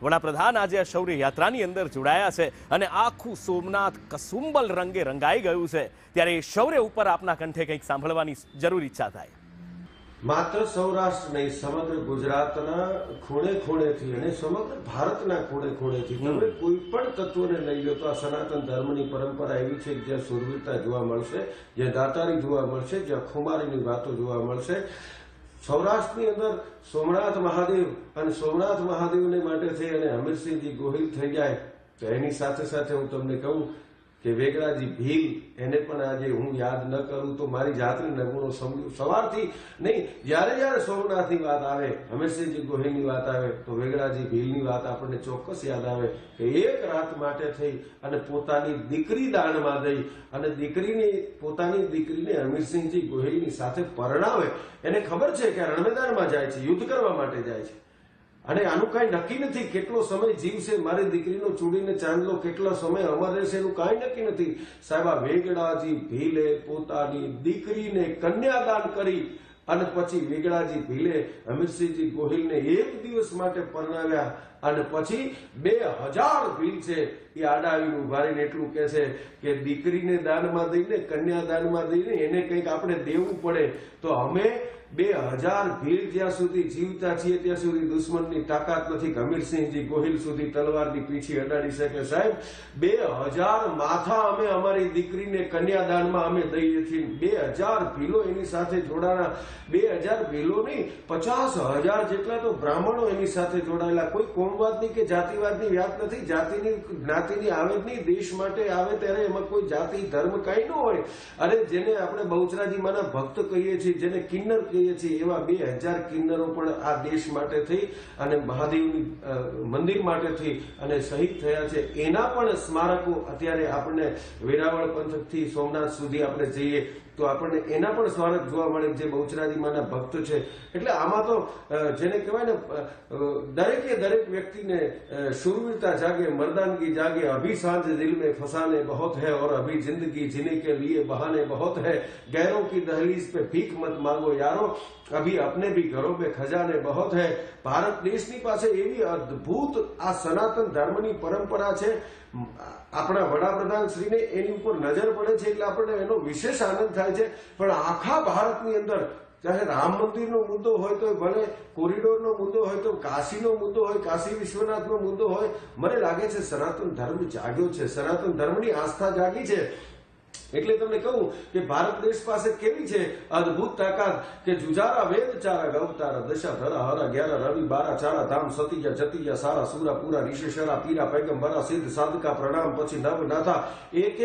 વડાપ્રધાન આજે આ શૌર્ય યાત્રાની અંદર જોડાયા છે અને આખું સોમનાથ કસુંબલ રંગે રંગાઈ ગયું છે, ત્યારે એ શૌર્ય ઉપર આપના કંઠે કંઈક સાંભળવાની જરૂર ઈચ્છા થાય. માત્ર સૌરાષ્ટ્ર નહીં, સમગ્ર ગુજરાતના ખૂણે ખૂણેથી અને સમગ્ર ભારતના ખૂણે ખૂણેથી તમે કોઈ પણ તત્વને લઈ લો તો આ સનાતન ધર્મની પરંપરા એવી છે કે જ્યાં શૂરવીરતા જોવા મળશે, જ્યાં દાતારી જોવા મળશે, જ્યાં ખુમારીની વાતો જોવા મળશે. સૌરાષ્ટ્રની અંદર સોમનાથ મહાદેવ અને સોમનાથ મહાદેવને માટે થઈ અને અમીરસિંહજી ગોહિલ થઈ જાય તો એની સાથે સાથે હું તમને કહું કે વેગડાજી ભીલ એને પણ આજે હું યાદ ન કરું તો મારી જાતને નગુણો સમજુ. સવારથી નહીં, જ્યારે જ્યારે સોમનાથની વાત આવે, અમીરસિંહજી ગોહિલની વાત આવે તો વેગડાજી ભીલની વાત આપણને ચોક્કસ યાદ આવે કે એક રાત માટે થઈ અને પોતાની દીકરી દાનમાં દઈ અને પોતાની દીકરીને અમીરસિંહજી ગોહિલની સાથે પરણાવે. એને ખબર છે કે રણમેદાનમાં જાય છે, યુદ્ધ કરવા માટે જાય છે અને આનું કાંઈ નક્કી નથી કેટલો સમય જીવશે, મારી દીકરીનો ચૂડીને ચાંદલો કેટલો સમય અમર રહેશે એનું કાંઈ નક્કી નથી. સાહેબ, આ વેગડાજી ભીલે પોતાની દીકરીને કન્યાદાન કરી અને પછી વેગડાજી ભીલે અમીરસિંહજી ગોહિલને એક દિવસ માટે પરણાવ્યા અને પછી 2000 ભીલ છે એ આડાવીને ઉભા રહીને એટલું કહે છે કે દીકરીને દાનમાં દઈને, કન્યાદાનમાં દઈને એને કંઈક આપણે દેવું પડે તો અમે 2000 ભીલ જ્યાં સુધી જીવતા છીએ ત્યાં સુધી દુશ્મનની તાકાત નથી કે અમીરસિંહજી ગોહિલ સુધી તલવારની પીછી અડાડી શકે. સાહેબ, 2000 માથા અમે અમારી દીકરીને કન્યાદાનમાં અમે દઈએ છીએ. 2000 ભીલો એની સાથે જોડાણા. 2000 ભીલો નહીં, 50,000 જેટલા તો બ્રાહ્મણો એની સાથે જોડાયેલા. કોઈ કોમવાદની કે જાતિવાદની વાત નથી, જાતિની જ્ઞાતિની આવે જ નહીં. દેશ માટે આવે ત્યારે એમાં કોઈ જાતિ ધર્મ કઈ ન હોય. અને જેને આપણે બહુચરાજી માના ભક્ત કહીએ છીએ, જેને કિન્નર એવા 2000 કિન્નરો પણ આ દેશ માટે થઈ અને મહાદેવની મંદિર માટે થઈ અને શહીદ થયા છે. એના પણ સ્મારકો અત્યારે આપણને વેરાવળ પંથકથી સોમનાથ સુધી આપણે જઈએ તો આપણને એના પણ સ્મારક જોવા મળે જે બહુચરાજી માના ભક્ત છે. એટલે આમાં તો જેને કહેવાય ને, દરેક વ્યક્તિને શૂરવીરતા જાગે, મર્દાનગી જાગે. અભી સાંજ દિલ में फसाने बहुत है और अभी जिंदगी जीने के लिए बहाने बहुत है. गैरों की दहलीज पे भीख मत मांगो यारो, अभी अपने भी घरों में खजाने बहुत है. ભારત દેશની પાસે એવી અદ્ભુત આ સનાતન ધર્મની પરંપરા છે. આપણા વડાપ્રધાન શ્રીને એની ઉપર નજર પડે છે એટલે આપણને એનો વિશેષ આનંદ થાય છે. પણ આખા ભારતની અંદર ચાહે રામ મંદિરનો મુદ્દો હોય તો ભલે, કોરિડોરનો મુદ્દો હોય તો કાશીનો મુદ્દો હોય, કાશી વિશ્વનાથનો મુદ્દો હોય, મને લાગે છે સનાતન ધર્મ જાગ્યો છે, સનાતન ધર્મની આસ્થા જાગી છે. એટલે તમને કહું કે ભારત દેશ પાસે કેવી છે અદ્ભુત તાકાત કે જુજારા વેદ ચારા ગૌતારા દશા ધરા હરા 11 રવિ 12 ચારા ધામ સતીયા જતીયા સારા સુરા પૂરા ઋષિશરા પીરા પૈગંબરા સિદ્ધ સાધકા પ્રણામ પછી નવ નાથા. એક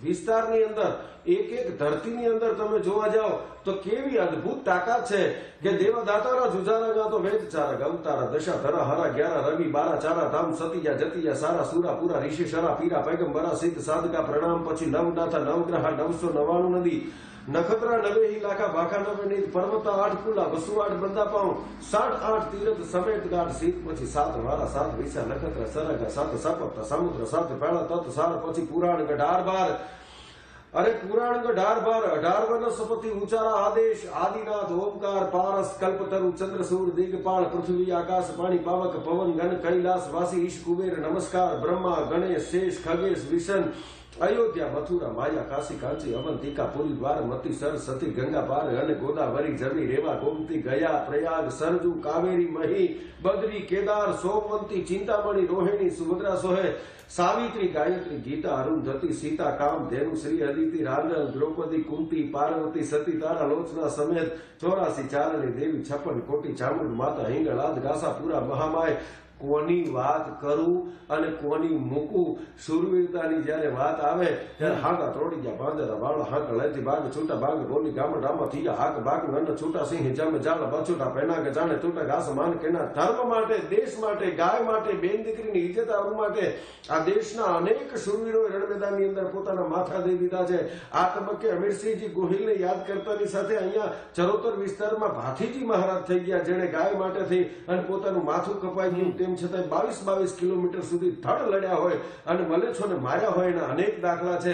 વિસ્તારની અંદર, એક ધરતીની અંદર તમે જોવા જાઓ તો કેવી અદ્ભુત તાકાત છે કે દેવદાતારા જુજારા ગાતો વેદ ચારા ગૌતારા દશા ધરા હરા 11 રવિ 12 ચારા ધામ સતીયા જતીયા સારા સુરા પૂરા ઋષિશરા પીરા પૈગંબરા સિદ્ધ સાધકા પ્રણામ પછી નવ નાથા નવગ્રહ 999 નદી નખત્રા 90 લાખા ભાખા 90 નીત પર્વતા 8 કુલા વસુ 8 બંદા પાઉં 68 તીરથ સમેત ગાઢ સીત પછી 7 વારા 7 વિસા નખત્રા સરગા 7 સપત સમુદ્ર 7 પેળા તત સાર પછી પુરાણ ગઢાર બાર. અરે પુરાણ ગઢાર બાર 18 વનસ્પતિ ઉચારા આદેશ આદિનાથ ઓમકાર પારસ કલ્પતરુ ચંદ્રસૂર દિગપાળ પૃથ્વી આકાશ પાણી પાવક પવન ગણ કૈલાસ વાસી ઈશ કુબેર નમસ્કાર બ્રહ્મા ગણેશ શેષ ખગેશ વિશન અયોધ્યા મથુરા માયા કાશી કાંચી અવંતિકા પુરી દ્વારમતી સરસ્વતી ગંગા પાર અને ગોદાવરી જમી રેવા ગોમતી ગયા પ્રયાગ સરજુ કાવેરી મહી બદ્રી કેદાર સોમવંતી ચિંતામણી રોહિણી સુભદ્રા સોહે સાવિત્રી ગાયત્રી ગીતા અરુંધતી સીતા કામ ધેનુ શ્રી અદિતિ રાંદલ દ્રૌપદી કુંતી પાર્વતી સતી તારા લોચના સમેત 84 ચારણી દેવી 56 કોટી ચામુંડ માતા હિંગળાદ ઘાસાપુરા મહામાય. કોની વાત કરું અને કોની મૂકું? શૂરવીરતાની જ્યારે વાત આવે ત્યારે હાંકા તોડી ગયા બાંદરા વાળ હાંક લેતી બાગ છૂટા બાગ બોલી ગામ ડામા થયા હાક બાગ નન છૂટા સિંહ જમ જાળ બછૂટા પહેના કે જાણે તૂટા ઘાસ માન કેના. ધર્મ માટે, દેશ માટે, ગાય માટે, બેન દીકરીની ઇજ્જત આવવા માટે આ દેશના અનેક શૂરવીરોએ રણમેદાનની અંદર પોતાના માથા દઈ દીધા છે. આ તબક્કે અમીરસિંહજી ગોહિલને યાદ કરતાની સાથે અહીંયા ચરોતર વિસ્તારમાં ભાથીજી મહારાજ થઈ ગયા જેણે ગાય માટે થઈ અને પોતાનું માથું કપાઈ ગયું. તેમ છતાં 22 કિલોમીટર સુધી ધડ લડ્યા હોય અને મલેચ્છોને માર્યા હોય એના અનેક દાખલા છે.